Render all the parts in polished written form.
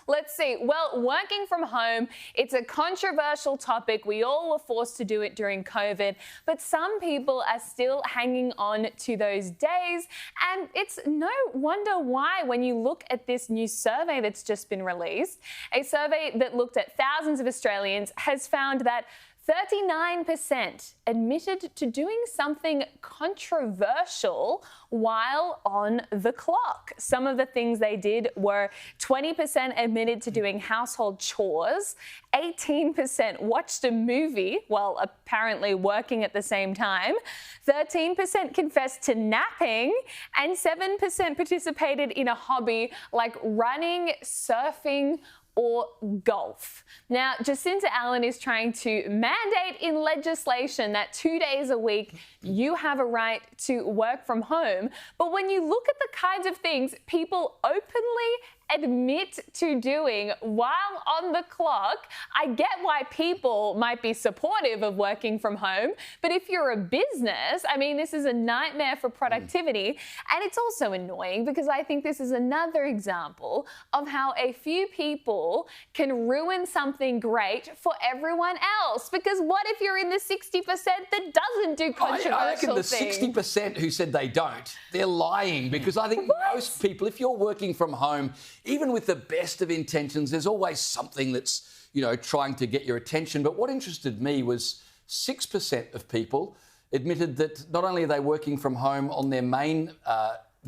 Let's see. Well, working from home, it's a controversial topic. We all were forced to do it during COVID, but some people are still hanging on to those days. And it's no wonder why when you look at this new survey that's just been released. A survey that looked at thousands of Australians has found that 39% admitted to doing something controversial while on the clock. Some of the things they did were 20% admitted to doing household chores, 18% watched a movie while apparently working at the same time, 13% confessed to napping, and 7% participated in a hobby like running, surfing, or golf. Now, Jacinta Allen is trying to mandate in legislation that 2 days a week you have a right to work from home. But when you look at the kinds of things people openly admit to doing while on the clock, I get why people might be supportive of working from home. But if you're a business, I mean, this is a nightmare for productivity. And it's also annoying because I think this is another example of how a few people can ruin something great for everyone else. Because what if you're in the 60% that doesn't do controversial I reckon the things? 60% who said they don't, they're lying, because I think most people, if you're working from home, even with the best of intentions, there's always something that's, trying to get your attention. But what interested me was 6% of people admitted that not only are they working from home on their main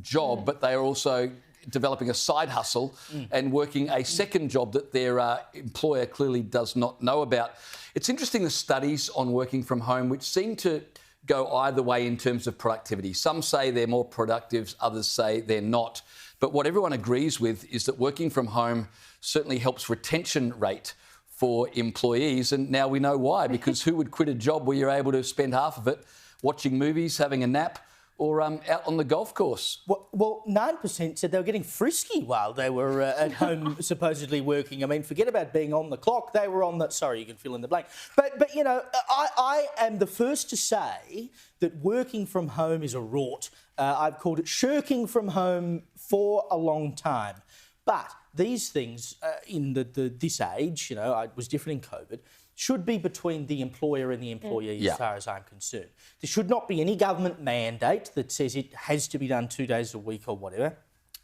job, but they are also developing a side hustle and working a second job that their employer clearly does not know about. It's interesting, the studies on working from home, which seem to go either way in terms of productivity. Some say they're more productive, others say they're not. But what everyone agrees with is that working from home certainly helps retention rate for employees. And now we know why, because who would quit a job where you're able to spend half of it watching movies, having a nap, or out on the golf course? Well, 9% said they were getting frisky while they were at home supposedly working. I mean, forget about being on the clock. They were on the... Sorry, you can fill in the blank. But I am the first to say that working from home is a rort. I've called it shirking from home for a long time. But these things in this age, it was different in COVID, should be between the employer and the employee as far as I'm concerned. There should not be any government mandate that says it has to be done 2 days a week or whatever.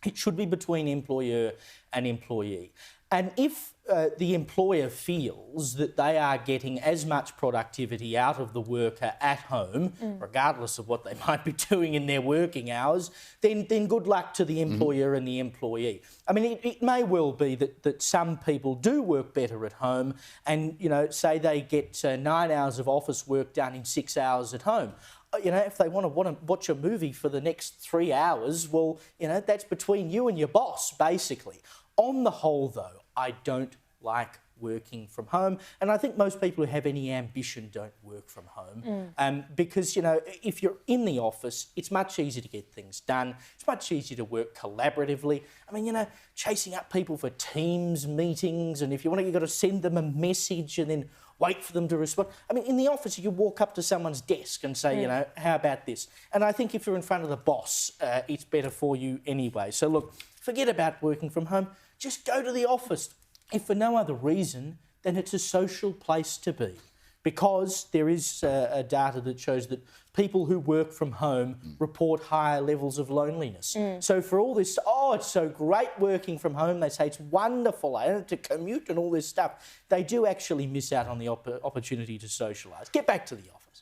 It should be between employer and employee. And if the employer feels that they are getting as much productivity out of the worker at home, regardless of what they might be doing in their working hours, then good luck to the employer and the employee. I mean, it may well be that some people do work better at home and, say they get 9 hours of office work done in 6 hours at home. If they want to watch a movie for the next 3 hours, well, that's between you and your boss, basically. On the whole, though, I don't like working from home. And I think most people who have any ambition don't work from home. Because, if you're in the office, it's much easier to get things done. It's much easier to work collaboratively. I mean, chasing up people for Teams meetings, and if you want to, you've got to send them a message and then wait for them to respond. I mean, in the office, you walk up to someone's desk and say, how about this? And I think if you're in front of the boss, it's better for you anyway. So, look, forget about working from home. Just go to the office. If for no other reason, then it's a social place to be. Because there is a data that shows that people who work from home report higher levels of loneliness. So for all this, it's so great working from home, they say it's wonderful, to commute and all this stuff, they do actually miss out on the opportunity to socialise. Get back to the office.